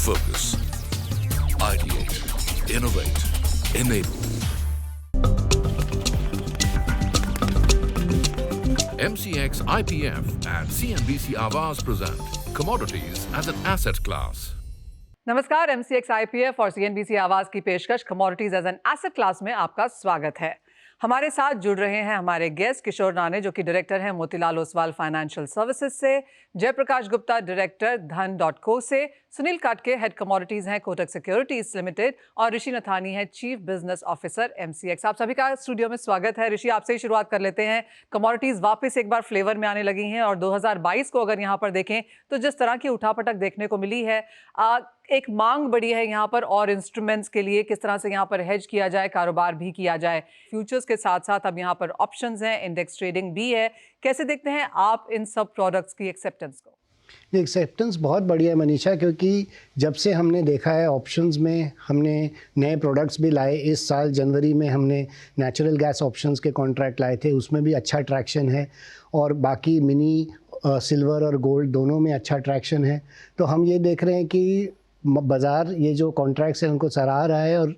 focus. Ideate, innovate, enable. MCX IPF and CNBC Awaaz present Commodities as an Asset Class. नमस्कार, MCX IPF और CNBC आवाज की पेशकश commodities as an asset class में आपका स्वागत है। हमारे साथ जुड़ रहे हैं हमारे गेस्ट किशोर नाने, जो कि डायरेक्टर हैं मोतीलाल ओसवाल फाइनेंशियल सर्विसेज से, जयप्रकाश गुप्ता डायरेक्टर धन.co से, सुनील काटके हेड कमोडिटीज हैं कोटक सिक्योरिटीज लिमिटेड और ऋषि नथानी है चीफ बिजनेस ऑफिसर MCX। आप सभी का स्टूडियो में स्वागत है। ऋषि, आपसे ही शुरुआत कर लेते हैं। कमोडिटीज वापस एक बार फ्लेवर में आने लगी हैं और 2022 को अगर यहाँ पर देखें तो जिस तरह की उठापटक देखने को मिली है, एक मांग बढ़ी है यहाँ पर और इंस्ट्रूमेंट्स के लिए, किस तरह से यहाँ पर हेज किया जाए, कारोबार भी किया जाए। फ्यूचर्स के साथ साथ अब यहाँ पर ऑप्शंस हैं, इंडेक्स ट्रेडिंग भी है। कैसे देखते हैं आप इन सब प्रोडक्ट्स की एक्सेप्टेंस को? एक्सेप्टेंस बहुत बढ़िया है मनीषा, क्योंकि जब से हमने देखा है ऑप्शंस में हमने नए प्रोडक्ट्स भी लाए। इस साल जनवरी में हमने नेचुरल गैस ऑप्शंस के कॉन्ट्रैक्ट लाए थे, उसमें भी अच्छा ट्रैक्शन है और बाकी मिनी सिल्वर और गोल्ड दोनों में अच्छा ट्रैक्शन है। तो हम ये देख रहे हैं कि बाज़ार ये जो कॉन्ट्रैक्ट्स हैं उनको सराह रहा है और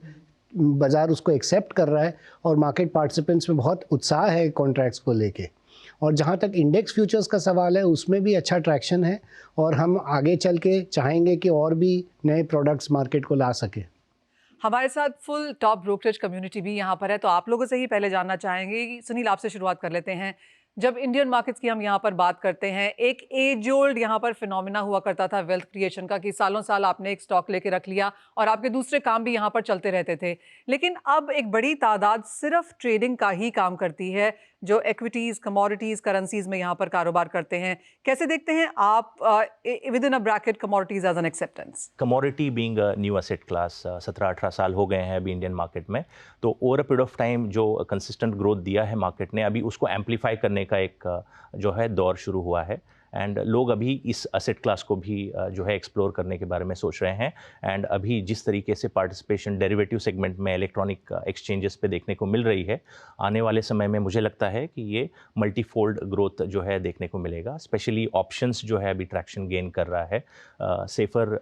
बाज़ार उसको एक्सेप्ट कर रहा है और मार्केट पार्टिसिपेंट्स में बहुत उत्साह है कॉन्ट्रैक्ट्स को लेके। और जहाँ तक इंडेक्स फ्यूचर्स का सवाल है, उसमें भी अच्छा ट्रैक्शन है और हम आगे चल के चाहेंगे कि और भी नए प्रोडक्ट्स मार्केट को ला सके। हमारे साथ फुल टॉप ब्रोकरेज कम्युनिटी भी यहाँ पर है, तो आप लोगों से ही पहले जानना चाहेंगे। सुनील, आपसे शुरुआत कर लेते हैं। जब इंडियन मार्केट्स की हम यहाँ पर बात करते हैं, एक एज ओल्ड यहाँ पर फिनोमिना हुआ करता था वेल्थ क्रिएशन का, कि सालों साल आपने एक स्टॉक लेके रख लिया और आपके दूसरे काम भी यहाँ पर चलते रहते थे। लेकिन अब एक बड़ी तादाद सिर्फ ट्रेडिंग का ही काम करती है, जो इक्विटीज, कमोडिटीज, करेंसीज में यहाँ पर कारोबार करते हैं। कैसे देखते हैं आप within a bracket commodities as an acceptance? Commodity being a new asset class 17-18 साल हो गए हैं अभी इंडियन मार्केट में, तो over a period of time जो कंसिस्टेंट ग्रोथ दिया है मार्केट ने, अभी उसको एम्पलीफाई करने का एक जो है दौर शुरू हुआ है। एंड लोग अभी इस एसेट क्लास को भी जो है एक्सप्लोर करने के बारे में सोच रहे हैं। एंड अभी जिस तरीके से पार्टिसिपेशन डेरिवेटिव सेगमेंट में इलेक्ट्रॉनिक एक्सचेंजेस पे देखने को मिल रही है, आने वाले समय में मुझे लगता है कि ये मल्टीफोल्ड ग्रोथ जो है देखने को मिलेगा। स्पेशली ऑप्शंस जो है अभी ट्रैक्शन गेन कर रहा है, सेफर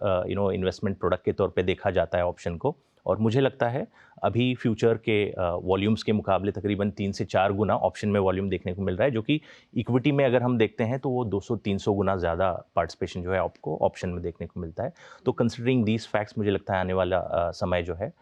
इन्वेस्टमेंट प्रोडक्ट के तौर पे देखा जाता है ऑप्शन को। और मुझे लगता है अभी फ्यूचर के वॉल्यूम्स के मुकाबले तकरीबन 3 से 4 गुना ऑप्शन में वॉल्यूम देखने को मिल रहा है, जो कि इक्विटी में अगर हम देखते हैं तो वो 200-300 गुना ज़्यादा पार्टिसिपेशन जो है आपको ऑप्शन में देखने को मिलता है। तो कंसिडरिंग दीज फैक्ट्स, मुझे लगता है आने वाला समय जो है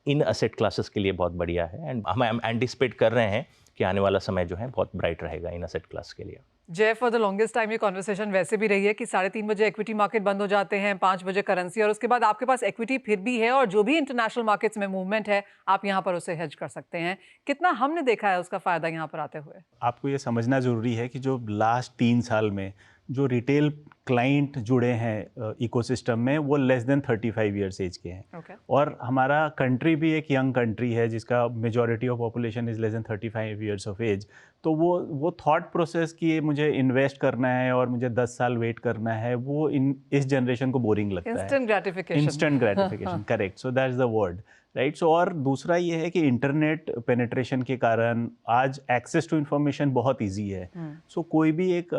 इन एसेट क्लासेस के लिए बहुत बढ़िया है। एंड हम एंटिसिपेट कर रहे हैं कि आने वाला समय जो है बहुत ब्राइट रहेगा इन एसेट क्लास के लिए। जय, फॉर द लॉन्गेस्ट टाइम ये कॉन्वर्सेशन वैसे भी रही है कि 3:30 बजे इक्विटी मार्केट बंद हो जाते हैं, 5 बजे करेंसी, और उसके बाद आपके पास इक्विटी फिर भी है और जो भी इंटरनेशनल मार्केट्स में मूवमेंट है आप यहाँ पर उसे हेज कर सकते हैं। कितना हमने देखा है उसका फायदा यहाँ पर आते हुए? आपको ये समझना ज़रूरी है कि जो लास्ट 3 साल में जो रिटेल क्लाइंट जुड़े हैं इकोसिस्टम में, वो लेस देन 35 ईयर्स एज के हैं। और हमारा कंट्री भी एक यंग कंट्री है जिसका majority of population is less than 35 years of age. तो वो थॉट प्रोसेस कि मुझे इन्वेस्ट करना है और मुझे 10 साल वेट करना है, वो इस जनरेशन को बोरिंग लगता है। Instant gratification, correct. So that is the word, right. So और दूसरा ये है कि इंटरनेट पेनिट्रेशन के कारण आज एक्सेस टू इन्फॉर्मेशन बहुत ईजी है। सो कोई भी एक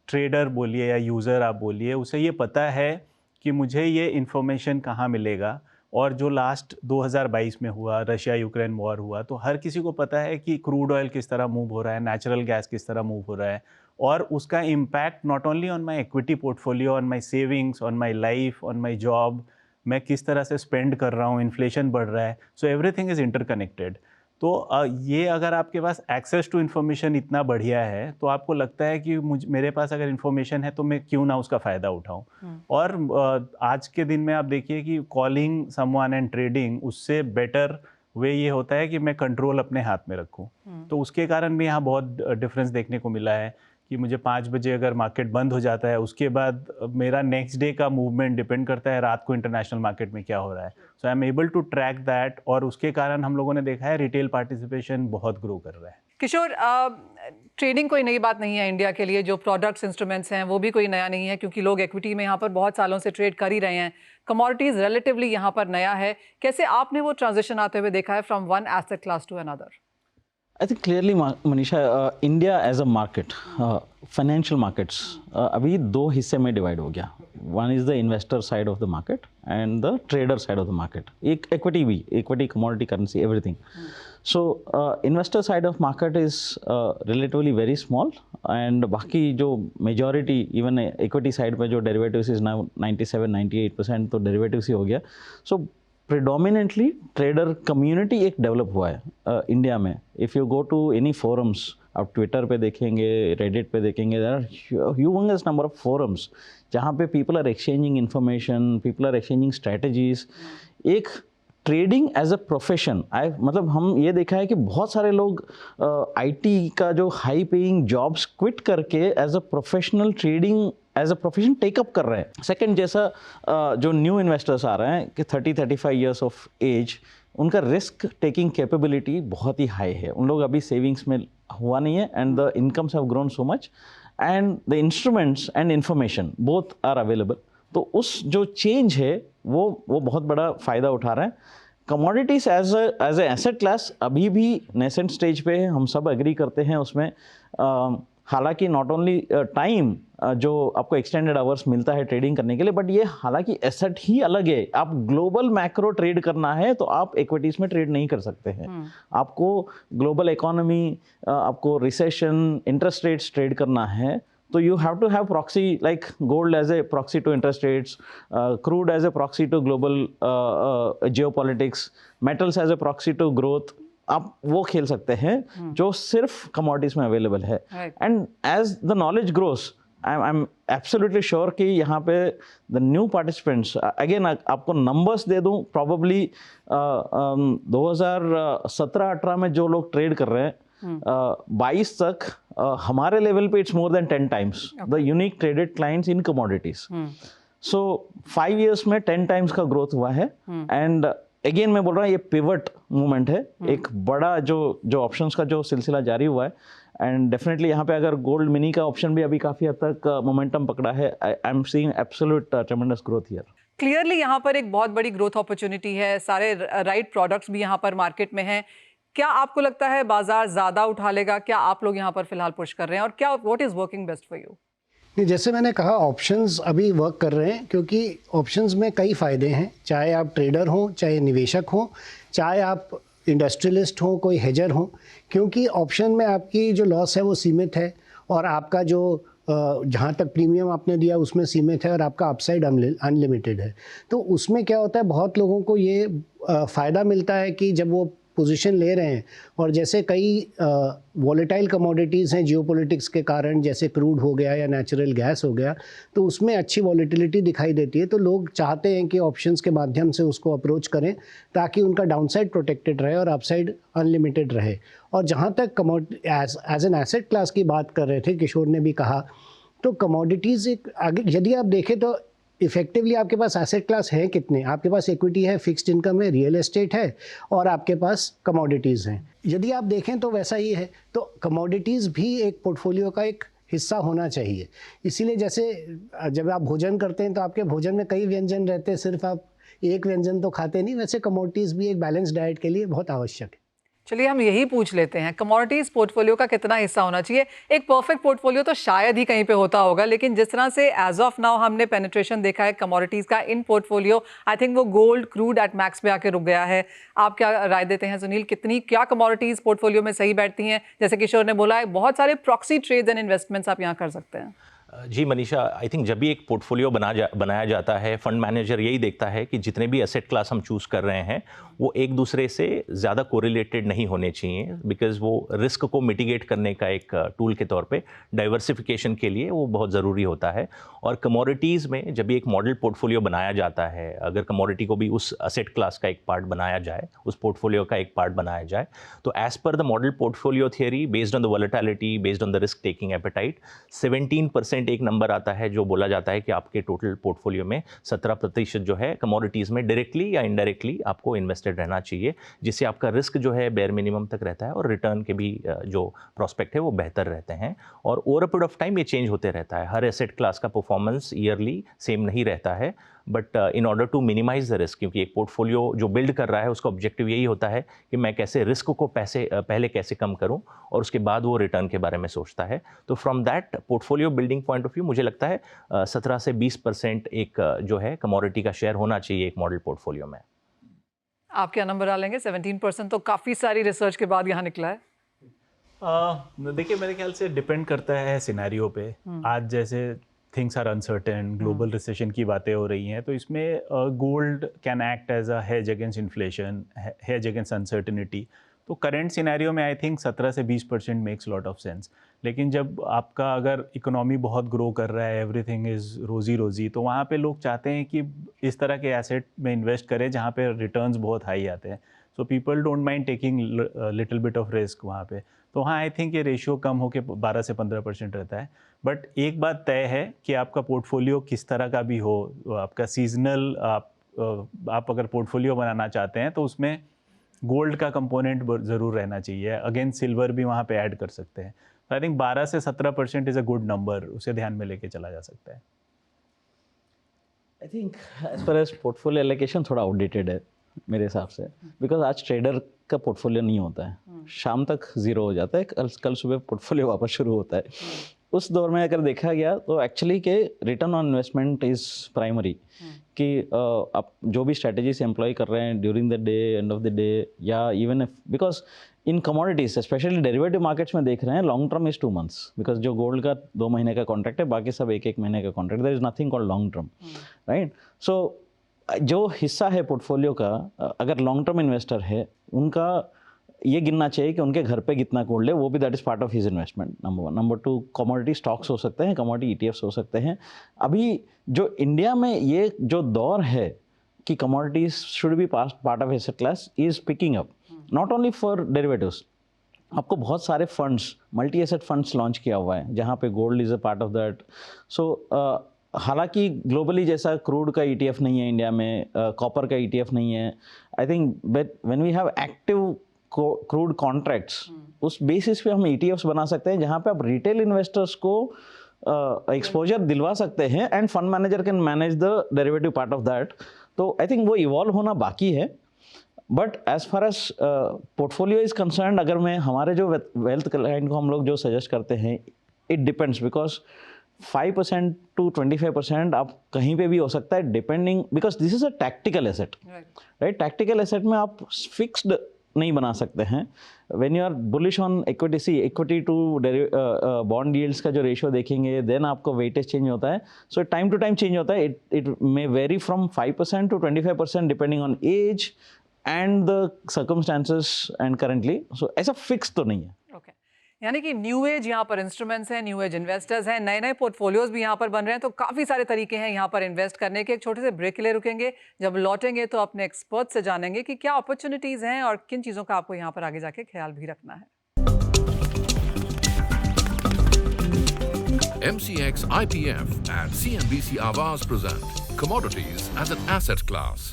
ट्रेडर बोलिए या यूज़र आप बोलिए, उसे ये पता है कि मुझे ये इन्फॉर्मेशन कहाँ मिलेगा। और जो लास्ट 2022 में हुआ, रशिया यूक्रेन वॉर हुआ, तो हर किसी को पता है कि क्रूड ऑयल किस तरह मूव हो रहा है, नेचुरल गैस किस तरह मूव हो रहा है, और उसका impact not only on my equity portfolio, on my savings, on my life, on my job, मैं किस तरह से स्पेंड कर रहा हूँ, इन्फ्लेशन बढ़ रहा है। So everything is interconnected. तो ये अगर आपके पास एक्सेस टू इन्फॉर्मेशन इतना बढ़िया है, तो आपको लगता है कि मेरे पास अगर इन्फॉर्मेशन है तो मैं क्यों ना उसका फ़ायदा उठाऊं। और आज के दिन में आप देखिए कि कॉलिंग समवन एंड ट्रेडिंग, उससे बेटर वे ये होता है कि मैं कंट्रोल अपने हाथ में रखूं। तो उसके कारण भी यहाँ बहुत डिफरेंस देखने को मिला है कि मुझे 5 बजे अगर मार्केट बंद हो जाता है, उसके बाद मेरा नेक्स्ट डे का मूवमेंट डिपेंड करता है रात को इंटरनेशनल मार्केट में क्या हो रहा है। So I am able to track that, और उसके कारण हम लोगों ने देखा है रिटेल पार्टिसिपेशन बहुत ग्रो कर रहा है। किशोर, ट्रेडिंग कोई नई बात नहीं है इंडिया के लिए, जो प्रोडक्ट्स इंस्ट्रूमेंट्स हैं वो भी कोई नया नहीं है, क्योंकि लोग इक्विटी में यहाँ पर बहुत सालों से ट्रेड कर ही रहे हैं। कमोडिटीज रिलेटिवली यहाँ पर नया है। कैसे आपने वो ट्रांजिशन आते हुए देखा है from one asset class to another? I think clearly, Manisha, India as a market, financial markets, अभी 2 हिस्से में डिवाइड हो गया। one is the investor side of the market and the trader side of the market. Equity भी, equity, commodity, currency, everything. So investor side of market is relatively very small, and बाकी जो majority even equity side पे जो derivatives is now 97-98% तो derivatives ही हो गया. So predominantly trader community एक develop हुआ है इंडिया में. If you go to any forums, आप ट्विटर पे देखेंगे, रेडिट पे देखेंगे, there are humongous number of forums जहाँ पे people are exchanging information, people are exchanging strategies. एक ट्रेडिंग एज अ प्रोफेशन, मतलब हम ये देखा है कि बहुत सारे लोग आईटी का जो हाई पेइंग जॉब्स क्विट करके as a professional trading as a profession take up कर रहे हैं. सेकेंड, जैसा जो न्यू इन्वेस्टर्स आ रहे हैं कि 30-35 ईयर्स ऑफ एज, उनका रिस्क टेकिंग कैपेबिलिटी बहुत ही हाई है. उन लोग अभी सेविंग्स में हुआ नहीं है, and the incomes have grown so much, and the instruments and information both are available. तो उस जो चेंज है वो बहुत बड़ा फ़ायदा उठा रहे हैं. Commodities as a asset class अभी भी नेसेंट स्टेज पे है, हम सब एग्री करते हैं उसमें. हालांकि नॉट ओनली टाइम जो आपको एक्सटेंडेड आवर्स मिलता है ट्रेडिंग करने के लिए, बट ये हालांकि एसेट ही अलग है. आप ग्लोबल मैक्रो ट्रेड करना है तो आप इक्विटीज़ में ट्रेड नहीं कर सकते हैं. आपको ग्लोबल इकोनॉमी, आपको रिसेशन, इंटरेस्ट रेट्स ट्रेड करना है तो you have to have proxy, like gold as a proxy to interest rates, crude as a proxy to global geopolitics, metals as a proxy to growth. आप वो खेल सकते हैं जो सिर्फ कमोडिटीज में अवेलेबल है. And as the knowledge grows, I am absolutely sure कि यहाँ पे द न्यू पार्टिसिपेंट्स, अगेन आपको नंबर्स दे दूँ, प्रॉबली 2017-18 में जो लोग ट्रेड कर रहे हैं 22 तक हमारे लेवल पे it's more than 10 times the unique traded clients in commodities. So 5 years में 10 टाइम्स का ग्रोथ हुआ है. एंड अगेन मैं बोल रहा हूँ ये पिवट मूवमेंट है, एक बड़ा जो ऑप्शंस का जो सिलसिला जारी हुआ है. एंड डेफिनेटली यहाँ पे अगर गोल्ड मिनी का ऑप्शन भी अभी काफ़ी हद तक मोमेंटम पकड़ा है, I am seeing absolute ट्रेमेंडस growth here. Clearly यहाँ पर एक बहुत बड़ी ग्रोथ अपॉर्चुनिटी है, सारे राइट प्रोडक्ट्स भी यहाँ पर मार्केट में हैं. क्या आपको लगता है बाजार ज़्यादा उठा लेगा? क्या आप लोग यहाँ पर फिलहाल पुश कर रहे हैं, और क्या what is working best for you? नहीं, जैसे मैंने कहा ऑप्शंस अभी वर्क कर रहे हैं, क्योंकि ऑप्शंस में कई फ़ायदे हैं. चाहे आप ट्रेडर हों, चाहे निवेशक हों, चाहे आप इंडस्ट्रियलिस्ट हों, कोई हेजर हों, क्योंकि ऑप्शन में आपकी जो लॉस है वो सीमित है, और आपका जो जहाँ तक प्रीमियम आपने दिया उसमें सीमित है, और आपका अपसाइड अनलिमिटेड है. तो उसमें क्या होता है, बहुत लोगों को ये फ़ायदा मिलता है कि जब वो पोजीशन ले रहे हैं, और जैसे कई वॉलेटाइल कमोडिटीज़ हैं जियोपॉलिटिक्स के कारण, जैसे क्रूड हो गया या नेचुरल गैस हो गया, तो उसमें अच्छी वॉलेटिलिटी दिखाई देती है. तो लोग चाहते हैं कि ऑप्शंस के माध्यम से उसको अप्रोच करें ताकि उनका डाउनसाइड प्रोटेक्टेड रहे और अपसाइड अनलिमिटेड रहे. और जहाँ तक एज एन एसेट क्लास की बात कर रहे थे, किशोर ने भी कहा, तो कमोडिटीज़ एक आगे यदि आप देखें तो इफेक्टिवली आपके पास एसेट क्लास है कितने, आपके पास इक्विटी है, फिक्स्ड इनकम है, रियल एस्टेट है, और आपके पास कमोडिटीज़ हैं. यदि आप देखें तो वैसा ही है. तो कमोडिटीज़ भी एक पोर्टफोलियो का एक हिस्सा होना चाहिए. इसीलिए जैसे जब आप भोजन करते हैं तो आपके भोजन में कई व्यंजन रहते हैं, सिर्फ आप एक व्यंजन तो खाते नहीं, वैसे कमोडिटीज़ भी एक बैलेंस डाइट के लिए बहुत आवश्यक है. चलिए हम यही पूछ लेते हैं, कमोडिटीज़ पोर्टफोलियो का कितना हिस्सा होना चाहिए? एक परफेक्ट पोर्टफोलियो तो शायद ही कहीं पे होता होगा, लेकिन जिस तरह से एज ऑफ नाउ हमने पेनिट्रेशन देखा है कमोडिटीज़ का इन पोर्टफोलियो, आई थिंक वो गोल्ड, क्रूड एट मैक्स पे आके रुक गया है. आप क्या राय देते हैं सुनील, क्या कमोडिटीज़ पोर्टफोलियो में सही बैठती हैं? जैसे किशोर ने बोला है, बहुत सारे प्रॉक्सी ट्रेड्स एंड इन्वेस्टमेंट्स आप यहाँ कर सकते हैं. जी मनीषा, आई थिंक जब भी एक पोर्टफोलियो बनाया जाता है, फंड मैनेजर यही देखता है कि जितने भी एसेट क्लास हम चूज़ कर रहे हैं वो एक दूसरे से ज़्यादा कोरिलेटेड नहीं होने चाहिए, बिकॉज वो रिस्क को मिटिगेट करने का एक टूल के तौर पे डाइवर्सिफिकेशन के लिए वो बहुत ज़रूरी होता है. और कमोडिटीज़ में जब भी एक मॉडल पोर्टफोलियो बनाया जाता है, अगर कमोडिटी को भी उस एसेट क्लास का एक पार्ट बनाया जाए, उस पोर्टफोलियो का एक पार्ट बनाया जाए, तो as per the model portfolio theory, based on the volatility, based on the risk taking appetite, 17% एक नंबर आता है जो बोला जाता है कि आपके टोटल पोर्टफोलियो में 17% जो है कमोडिटीज़ में डायरेक्टली या इनडायरेक्टली आपको इन्वेस्टेड रहना चाहिए, जिससे आपका रिस्क जो है बेयर मिनिमम तक रहता है और रिटर्न के भी जो प्रोस्पेक्ट है वो बेहतर रहते हैं. और over a period of time ये चेंज होते रहता है. हर एसेट क्लास का परफॉर्मेंस ईयरली सेम नहीं रहता है. But in order to minimise the risk, क्योंकि एक पोर्टफोलियो जो बिल्ड कर रहा है उसका ऑब्जेक्टिव यही होता है कि मैं कैसे रिस्क को पहले कैसे कम करूं और उसके बाद वो रिटर्न के बारे में सोचता है। तो from that portfolio building point of view मुझे लगता है 17 से 20% एक जो है कमोडिटी का शेयर होना चाहिए एक मॉडल पोर्टफोलियो में। आप क्या नंबर डालेंगे? 17% तो काफ़ी सारी रिसर्च के बाद यहाँ निकला है। देखिए मेरे ख्याल से डिपेंड करता है सिनेरियो पे। आज जैसे things are uncertain, global recession की बातें हो रही हैं, तो इसमें gold can act as a hedge against inflation, hedge against uncertainty. तो करंट सिनेरियो में आई थिंक 17 से 20% मेक्स लॉट ऑफ सेंस। लेकिन जब आपका अगर इकोनॉमी बहुत ग्रो कर रहा है, एवरीथिंग इज़ रोजी रोजी, तो वहाँ पे लोग चाहते हैं कि इस तरह के एसेट में इन्वेस्ट करें जहाँ पे रिटर्न्स बहुत हाई आते हैं। So people don't mind taking little bit of risk वहाँ पे। तो हाँ, आई थिंक ये रेशियो कम होकर 12 से 15% रहता है। बट एक बात तय है कि आपका पोर्टफोलियो किस तरह का भी हो, आपका सीजनल आप अगर पोर्टफोलियो बनाना चाहते हैं तो उसमें गोल्ड का कंपोनेंट ज़रूर रहना चाहिए। अगेन सिल्वर भी वहाँ पे ऐड कर सकते हैं। तो आई थिंक 12 से 17% इज़ अ गुड नंबर, उसे ध्यान में लेके चला जा सकता है। I think as far as portfolio allocation थोड़ा आउटडेटेड है मेरे हिसाब से, बिकॉज आज ट्रेडर का पोर्टफोलियो नहीं होता है, शाम तक ज़ीरो हो जाता है, कल सुबह पोर्टफोलियो वापस शुरू होता है। उस दौर में अगर देखा गया तो एक्चुअली के return on investment is primary, कि आप जो भी स्ट्रेटजीज एम्प्लॉय कर रहे हैं during the day, end of the day, या even if, because in commodities specially derivative markets में देख रहे हैं long term is 2 months, because जो गोल्ड का 2 महीने का कॉन्ट्रैक्ट है, बाकी सब 1-1 महीने का contract, there is nothing called long term, right. So जो हिस्सा है पोर्टफोलियो का, अगर लॉन्ग टर्म इन्वेस्टर है, उनका ये गिनना चाहिए कि उनके घर पे कितना गोल्ड है, वो भी that is part of his investment, number 1। Number 2, commodity stocks हो सकते हैं, कमोडिटी ETFs हो सकते हैं। अभी जो इंडिया में ये जो दौर है कि commodities should be part of asset class is picking up, not only for derivatives. आपको बहुत सारे funds, multi asset funds launch किया हुआ है जहाँ पे gold is a part of that. So हालांकि ग्लोबली जैसा क्रूड का ETF नहीं है इंडिया में, कॉपर का ETF नहीं है, I think, but when we have active crude contracts, उस बेसिस पे हम ETFs बना सकते हैं जहाँ पे आप रिटेल इन्वेस्टर्स को एक्सपोजर दिलवा सकते हैं, and fund manager can manage the derivative part of that. तो आई थिंक वो इवॉल्व होना बाकी है। But as far as portfolio is concern, अगर मैं हमारे जो वेल्थ क्लाइंट को हम लोग जो सजेस्ट करते हैं, इट डिपेंड्स, बिकॉज 5% to 25% आप कहीं पे भी हो सकता है, depending, because this is a tactical asset, right. Tactical asset में आप फिक्स्ड नहीं बना सकते हैं। When you are bullish on equity, equity to bond yields का जो रेशियो देखेंगे, देन आपको वेटेज चेंज होता है। So time to time change होता है। It may vary from 5% to 25% depending on age and the circumstances and currently. So ऐसा fix तो नहीं है। यानी कि न्यू एज यहाँ पर इंस्ट्रूमेंट्स हैं, न्यू एज इन्वेस्टर्स हैं, नए नए पोर्टफोलियोज भी यहाँ पर बन रहे हैं, तो काफ़ी सारे तरीके हैं यहाँ पर इन्वेस्ट करने के। एक छोटे से ब्रेक के लिए रुकेंगे, जब लौटेंगे तो अपने एक्सपर्ट से जानेंगे कि क्या अपॉर्चुनिटीज़ हैं और किन चीज़ों का आपको यहाँ पर आगे जाके ख्याल भी रखना है। MCX IPF and CNBC Awaaz present commodities as an asset class.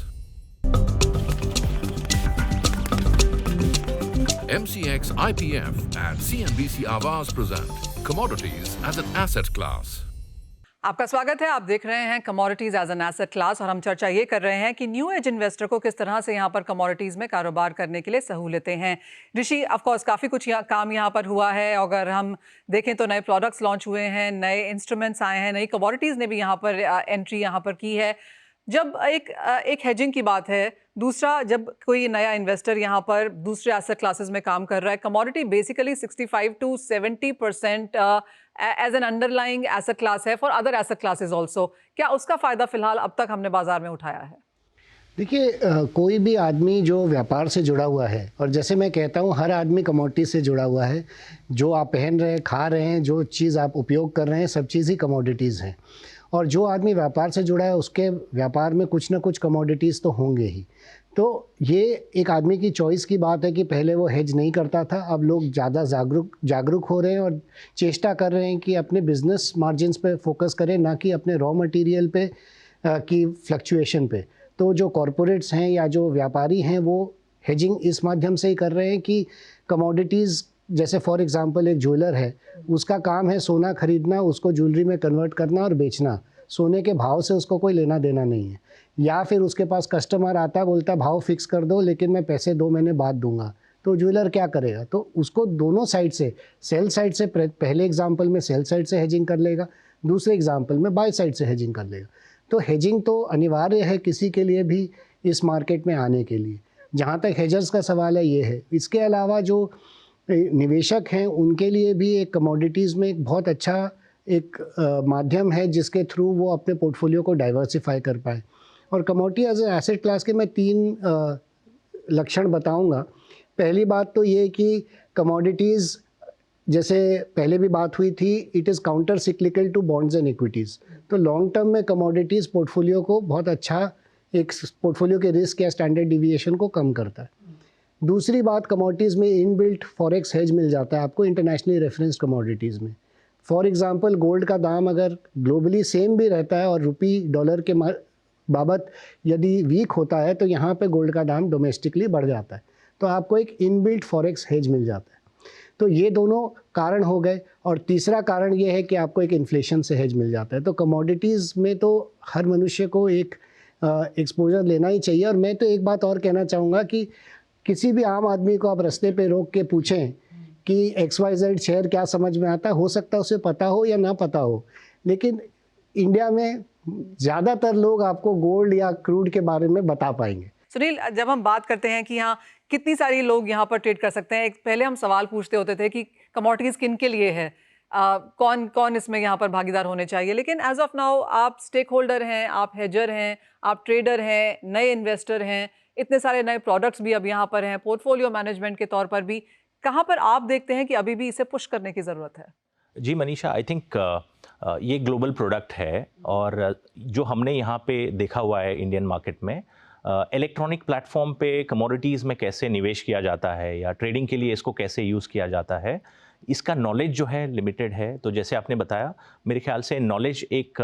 MCX IPF and CNBC Awaaz present commodities as an asset class. आपका स्वागत है। आप देख रहे हैं commodities as an asset class, और हम चर्चा ये कर रहे हैं कि न्यू एज इन्वेस्टर को किस तरह से यहाँ पर कमोडिटीज में कारोबार करने के लिए सहूलतें हैं। ऋषि, ऑफ कोर्स काफ़ी कुछ काम यहाँ पर हुआ है। अगर हम देखें तो नए प्रोडक्ट्स लॉन्च हुए हैं, नए इंस्ट्रूमेंट्स आए हैं, नई कमोडिटीज़ ने भी यहाँ पर एंट्री यहाँ पर की है। जब एक हेजिंग की बात है, दूसरा जब कोई नया इन्वेस्टर यहाँ पर दूसरे एसेट क्लासेस में काम कर रहा है, commodity basically 65 to 70% as an underlying asset class है for other asset classes also. क्या उसका फ़ायदा फिलहाल अब तक हमने बाजार में उठाया है? देखिए, कोई भी आदमी जो व्यापार से जुड़ा हुआ है, और जैसे मैं कहता हूँ हर आदमी कमोडिटी से जुड़ा हुआ है। जो आप पहन रहे हैं, खा रहे हैं, जो चीज़ आप उपयोग कर रहे हैं, सब चीज़ ही कमोडिटीज़ हैं। और जो आदमी व्यापार से जुड़ा है, उसके व्यापार में कुछ ना कुछ कमोडिटीज़ तो होंगे ही। तो ये एक आदमी की चॉइस की बात है कि पहले वो हेज नहीं करता था, अब लोग ज़्यादा जागरूक हो रहे हैं और चेष्टा कर रहे हैं कि अपने बिजनेस मार्जिन्स पे फोकस करें, ना कि अपने रॉ मटेरियल पे की फ्लक्चुएशन पे। तो जो कॉरपोरेट्स हैं या जो व्यापारी हैं, वो हेजिंग इस माध्यम से ही कर रहे हैं कि कमोडिटीज़, जैसे फॉर एग्जांपल एक ज्वेलर है, उसका काम है सोना खरीदना, उसको ज्वेलरी में कन्वर्ट करना और बेचना। सोने के भाव से उसको कोई लेना देना नहीं है। या फिर उसके पास कस्टमर आता है, बोलता है भाव फिक्स कर दो लेकिन मैं पैसे 2 महीने बाद दूंगा, तो ज्वेलर क्या करेगा? तो उसको दोनों साइड से, सेल साइड से, पहले एग्जाम्पल में सेल साइड से हेजिंग कर लेगा, दूसरे एग्जाम्पल में बाय साइड से हेजिंग कर लेगा। तो हेजिंग तो अनिवार्य है किसी के लिए भी इस मार्केट में आने के लिए। जहाँ तक हेजर्स का सवाल है ये है। इसके अलावा जो निवेशक हैं उनके लिए भी एक कमोडिटीज़ में एक बहुत अच्छा एक माध्यम है जिसके थ्रू वो अपने पोर्टफोलियो को डाइवर्सिफाई कर पाए। और commodity as a asset class के मैं 3 लक्षण बताऊंगा। पहली बात तो ये कि कमोडिटीज़, जैसे पहले भी बात हुई थी, it is counter cyclical to bonds and equities. तो लॉन्ग टर्म में कमोडिटीज़ पोर्टफोलियो को बहुत अच्छा, एक पोर्टफोलियो के रिस्क या स्टैंडर्ड डिविएशन को कम करता है। दूसरी बात, कमोडिटीज़ में इनबिल्ट फॉरेक्स हेज मिल जाता है आपको इंटरनेशनली रेफरेंस्ड कमोडिटीज़ में। फॉर एग्जांपल, गोल्ड का दाम अगर ग्लोबली सेम भी रहता है और रुपी डॉलर के बाबत यदि वीक होता है तो यहाँ पे गोल्ड का दाम डोमेस्टिकली बढ़ जाता है, तो आपको एक इनबिल्ट फॉरेक्स हेज मिल जाता है। तो ये दोनों कारण हो गए। और तीसरा कारण ये है कि आपको एक इन्फ्लेशन से हेज मिल जाता है। तो कमोडिटीज़ में तो हर मनुष्य को एक एक्सपोजर लेना ही चाहिए। और मैं तो एक बात और कहना चाहूँगा कि किसी भी आम आदमी को आप रास्ते पे रोक के पूछें कि XYZ शेयर क्या समझ में आता है, हो सकता है उसे पता हो या ना पता हो, लेकिन इंडिया में ज़्यादातर लोग आपको गोल्ड या क्रूड के बारे में बता पाएंगे। सुनील, जब हम बात करते हैं कि यहाँ कितनी सारी लोग यहाँ पर ट्रेड कर सकते हैं, पहले हम सवाल पूछते होते थे कि कमोडिटीज़ किन के लिए है, कौन कौन इसमें यहाँ पर भागीदार होने चाहिए। लेकिन एज ऑफ नाउ आप स्टेक होल्डर हैं, आप हेजर हैं, आप ट्रेडर हैं, नए इन्वेस्टर हैं, इतने सारे नए प्रोडक्ट्स भी अब यहाँ पर हैं, पोर्टफोलियो मैनेजमेंट के तौर पर भी, कहाँ पर आप देखते हैं कि अभी भी इसे पुश करने की ज़रूरत है? जी मनीषा, आई थिंक ये ग्लोबल प्रोडक्ट है और जो हमने यहाँ पे देखा हुआ है इंडियन मार्केट में, इलेक्ट्रॉनिक प्लेटफॉर्म पे कमोडिटीज़ में कैसे निवेश किया जाता है या ट्रेडिंग के लिए इसको कैसे यूज़ किया जाता है, इसका नॉलेज जो है लिमिटेड है। तो जैसे आपने बताया, मेरे ख्याल से नॉलेज एक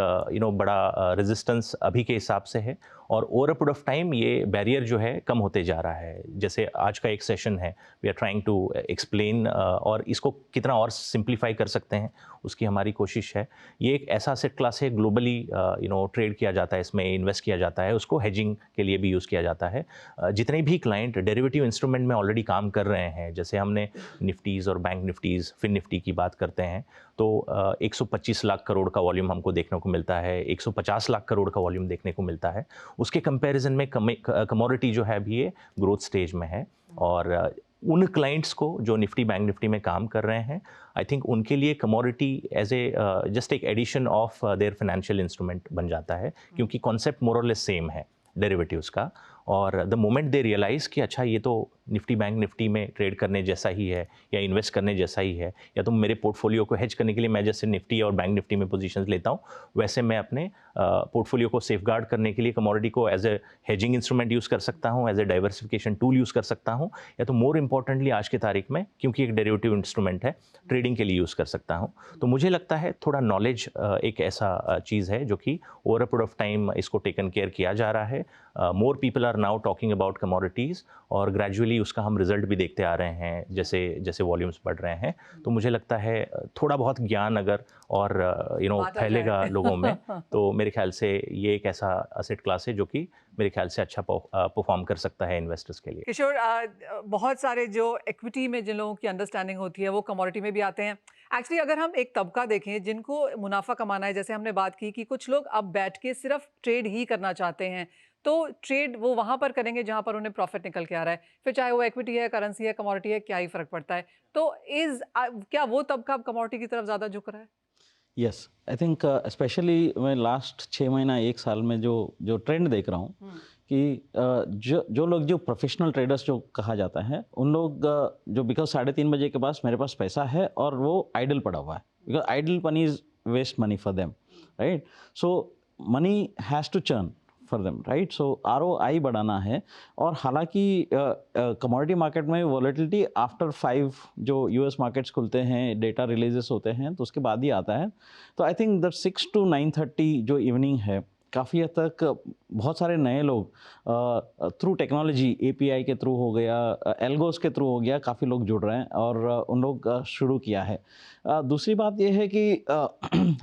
बड़ा रेजिस्टेंस अभी के हिसाब से है और over a period of time ये बैरियर जो है कम होते जा रहा है। जैसे आज का एक सेशन है, we are trying to explain और इसको कितना और सिंप्लीफाई कर सकते हैं उसकी हमारी कोशिश है। ये एक ऐसा एसेट क्लास है, ग्लोबली ट्रेड किया जाता है, इसमें इन्वेस्ट किया जाता है, उसको हेजिंग के लिए भी यूज़ किया जाता है। जितने भी क्लाइंट डेरिवेटिव इंस्ट्रूमेंट में ऑलरेडी काम कर रहे हैं, जैसे हमने निफ्टीज़ और बैंक निफ्टीज़, फिन निफ्टी की बात करते हैं, तो 125 लाख करोड़ का वॉल्यूम हमको देखने को मिलता है, 150 लाख करोड़ का वॉल्यूम देखने को मिलता है। उसके कंपैरिजन में कमोडिटी जो है अभी ये ग्रोथ स्टेज में है। और उन क्लाइंट्स को जो निफ्टी बैंक निफ्टी में काम कर रहे हैं, आई थिंक उनके लिए कमोडिटी एज ए जस्ट एक addition of their financial instrument बन जाता है, क्योंकि कॉन्सेप्ट मोर और लेस सेम है डेरिवेटिव्स का। और द मोमेंट दे रियलाइज़ कि अच्छा ये तो निफ्टी बैंक निफ्टी में ट्रेड करने जैसा ही है या इन्वेस्ट करने जैसा ही है, या तो मेरे पोर्टफोलियो को हेज करने के लिए मैं जैसे निफ्टी और बैंक निफ्टी में पोजीशंस लेता हूँ, वैसे मैं अपने पोर्टफोलियो को सेफगार्ड करने के लिए कमोडिटी को as a hedging instrument use कर सकता हूँ, as a diversification tool use कर सकता हूँ, या तो मोर इंपॉर्टेंटली आज की तारीख में क्योंकि एक डेरिवेटिव इंस्ट्रूमेंट है, ट्रेडिंग के लिए यूज़ कर सकता हूँ। तो मुझे लगता है थोड़ा नॉलेज एक ऐसा चीज़ है जो कि over a period of time इसको टेकन केयर किया जा रहा है। More people are now talking about commodities और ग्रेजुअली उसका हम रिजल्ट भी देखते आ रहे हैं जैसे जैसे वॉल्यूम्स बढ़ रहे हैं। तो मुझे लगता है थोड़ा बहुत ज्ञान अगर और फैलेगा लोगों में, तो मेरे ख्याल से ये एक ऐसा एसेट क्लास है जो कि मेरे ख्याल से अच्छा परफॉर्म कर सकता है इन्वेस्टर्स के लिए। किशोर, बहुत सारे जो इक्विटी में जिन लोगों की अंडरस्टैंडिंग होती है वो कमोडिटी में भी आते हैं। एक्चुअली अगर हम एक तबका देखें जिनको मुनाफा कमाना है, जैसे हमने बात की कि कुछ लोग अब बैठ के सिर्फ ट्रेड ही करना चाहते हैं, तो ट्रेड वो वहाँ पर करेंगे जहाँ पर उन्हें प्रॉफिट निकल के आ रहा है, फिर चाहे वो इक्विटी है, करेंसी है, कमोडिटी है, क्या ही फ़र्क पड़ता है। तो क्या वो तबका अब कमोडिटी की तरफ ज़्यादा झुक रहा है? यस, आई थिंक स्पेशली मैं लास्ट 6 महीना 1 साल में जो ट्रेंड देख रहा हूँ कि जो लोग जो प्रोफेशनल ट्रेडर्स जो कहा जाता है, उन लोग जो बिकॉज 3:30 बजे के पास मेरे पास पैसा है और वो आइडल पड़ा हुआ है, because idle money is waste money for them, right? So money has to churn for them, right? So ROI बढ़ाना है। और हालांकि कमोडिटी मार्केट में वॉलेटिलिटी आफ्टर 5 जो US मार्केट्स खुलते हैं, डेटा रिलीजेस होते हैं, तो उसके बाद ही आता है। तो आई थिंक दैट 6 to 9:30 जो इवनिंग है, काफ़ी हद तक बहुत सारे नए लोग थ्रू टेक्नोलॉजी API के थ्रू हो गया, एल्गोस के थ्रू हो गया, काफ़ी लोग जुड़ रहे हैं और उन लोग शुरू किया है। दूसरी बात ये है कि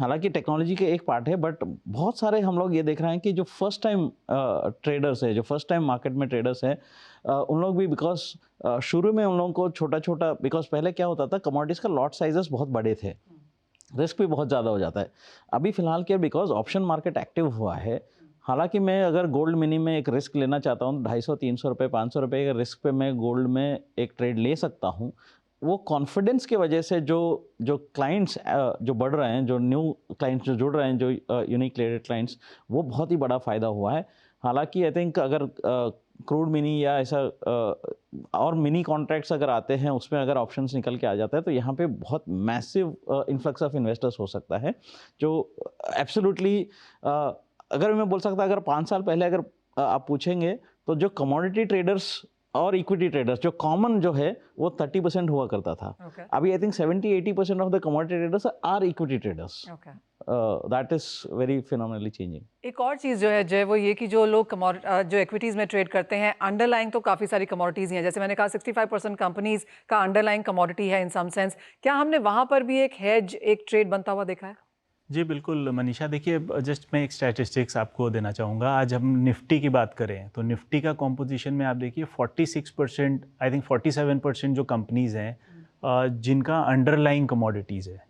हालांकि टेक्नोलॉजी के एक पार्ट है, बट बहुत सारे हम लोग ये देख रहे हैं कि जो फर्स्ट टाइम ट्रेडर्स है, जो फर्स्ट टाइम मार्केट में ट्रेडर्स हैं, उन लोग भी बिकॉज शुरू में उन लोगों को छोटा छोटा, बिकॉज पहले क्या होता था कमोडिटीज़ का लॉट साइजेस बहुत बड़े थे, रिस्क भी बहुत ज़्यादा हो जाता है। अभी फ़िलहाल क्या, बिकॉज ऑप्शन मार्केट एक्टिव हुआ है, हालांकि मैं अगर गोल्ड मिनी में एक रिस्क लेना चाहता हूँ 250-300 रुपये 500 रुपये के रिस्क पे मैं गोल्ड में एक ट्रेड ले सकता हूँ। वो कॉन्फिडेंस की वजह से जो क्लाइंट्स जो बढ़ रहे हैं, जो न्यू क्लाइंट्स जो जुड़ रहे हैं, जो यूनिक ट्रेडेड क्लाइंट्स, वो बहुत ही बड़ा फ़ायदा हुआ है। हालांकि आई थिंक अगर क्रूड मिनी या ऐसा और मिनी कॉन्ट्रैक्ट्स अगर आते हैं, उसमें अगर ऑप्शंस निकल के आ जाता है, तो यहाँ पे बहुत मैसिव इन्फ्लक्स ऑफ इन्वेस्टर्स हो सकता है, जो एब्सोल्युटली अगर मैं बोल सकता, अगर 5 साल पहले अगर आप पूछेंगे तो जो कमोडिटी ट्रेडर्स और इक्विटी ट्रेडर्स जो कॉमन जो है वो 30% हुआ करता था। अभी I think 70-80% of the commodity traders are equity traders. That is very phenomenally changing. एक और चीज़ जो है जय, वो ये कि जो लोग जो इक्विटीज़ में ट्रेड करते हैं, अंडरलाइंग तो काफ़ी सारी कमोडिटीज़ ही हैं। जैसे मैंने कहा 65% कंपनीज का अंडरलाइंग कमोडिटी है इन सम सेंस। क्या हमने वहाँ पर भी एक हेज, एक ट्रेड बनता हुआ देखा है? जी बिल्कुल मनीषा, देखिए जस्ट मैं एक स्टैटिस्टिक्स आपको देना चाहूँगा। आज हम निफ्टी की बात करें तो निफ्टी का कॉम्पोजिशन में आप देखिए 46%, आई थिंक 47% जो कंपनीज़ हैं जिनका अंडरलाइंग कमोडिटीज़ है,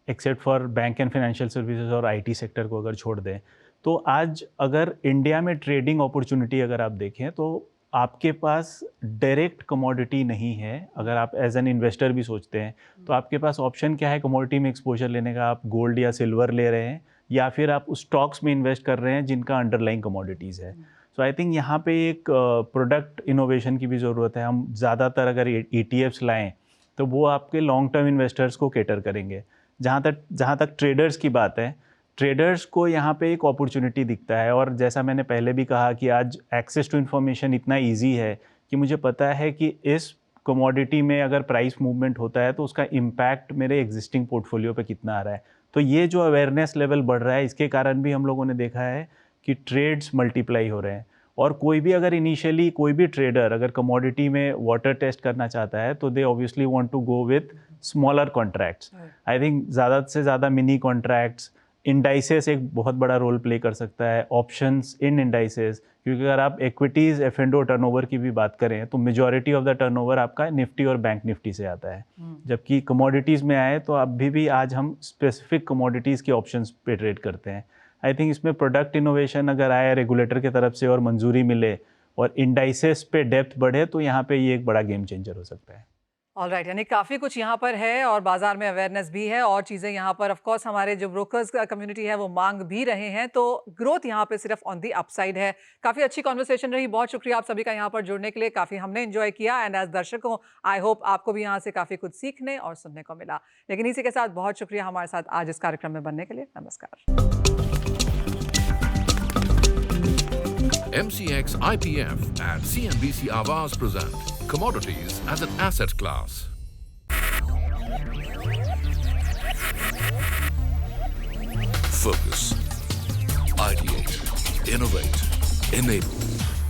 except for bank and financial services और IT सेक्टर को अगर छोड़ दें, तो आज अगर इंडिया में ट्रेडिंग अपॉर्चुनिटी अगर आप देखें तो आपके पास डायरेक्ट कमोडिटी नहीं है। अगर आप एज एन इन्वेस्टर भी सोचते हैं तो आपके पास ऑप्शन क्या है कमोडिटी में एक्सपोजर लेने का? आप गोल्ड या सिल्वर ले रहे हैं या फिर आप उस स्टॉक्स में इन्वेस्ट कर रहे हैं जिनका अंडरलाइंग कमोडिटीज़ है। सो आई थिंक यहाँ पे एक प्रोडक्ट इनोवेशन की भी ज़रूरत है। हम ज़्यादातर अगर ETFs लाएँ तो वो आपके लॉन्ग टर्म इन्वेस्टर्स को कैटर करेंगे। जहाँ तक ट्रेडर्स की बात है, ट्रेडर्स को यहाँ पे एक अपॉर्चुनिटी दिखता है। और जैसा मैंने पहले भी कहा कि आज एक्सेस टू इन्फॉर्मेशन इतना इजी है कि मुझे पता है कि इस कमोडिटी में अगर प्राइस मूवमेंट होता है तो उसका इम्पैक्ट मेरे एग्जिस्टिंग पोर्टफोलियो पे कितना आ रहा है। तो ये जो अवेयरनेस लेवल बढ़ रहा है, इसके कारण भी हम लोगों ने देखा है कि ट्रेड्स मल्टीप्लाई हो रहे हैं। और कोई भी अगर इनिशियली कोई भी ट्रेडर अगर कमोडिटी में वाटर टेस्ट करना चाहता है तो they obviously want to go with smaller contracts. I think ज़्यादा से ज़्यादा मिनी कॉन्ट्रैक्ट्स, इंडाइसेस एक बहुत बड़ा रोल प्ले कर सकता है, ऑप्शंस इन इंडाइसेस, क्योंकि अगर आप इक्विटीज़ F&O टर्नओवर की भी बात करें तो मेजॉरिटी ऑफ द टर्नओवर आपका निफ्टी और बैंक निफ्टी से आता है। जबकि कमोडिटीज़ में आए तो अभी भी आज हम स्पेसिफिक कमोडिटीज़ के ऑप्शंस पे ट्रेड करते हैं। आई थिंक इसमें प्रोडक्ट इनोवेशन अगर आए रेगुलेटर की तरफ से और मंजूरी मिले और इंडाइसेस पे डेप्थ बढ़े तो यहाँ पे ये एक बड़ा गेम चेंजर हो सकता है। ऑलराइट, यानी काफ़ी कुछ यहाँ पर है और बाजार में अवेयरनेस भी है और चीज़ें यहाँ पर ऑफ कोर्स हमारे जो ब्रोकर्स का कम्युनिटी है वो मांग भी रहे हैं, तो ग्रोथ यहाँ पे सिर्फ ऑन दी अपसाइड है। काफ़ी अच्छी कॉन्वर्सेशन रही, बहुत शुक्रिया आप सभी का यहाँ पर जुड़ने के लिए, काफ़ी हमने एंजॉय किया एंड एज दर्शकों आई होप आपको भी यहाँ से काफ़ी कुछ सीखने और सुनने को मिला। लेकिन इसी के साथ बहुत शुक्रिया हमारे साथ आज इस कार्यक्रम में बनने के लिए। नमस्कार। MCX IPF and CNBC Awaaz present Commodities as an Asset Class. Focus, ideate, innovate, enable.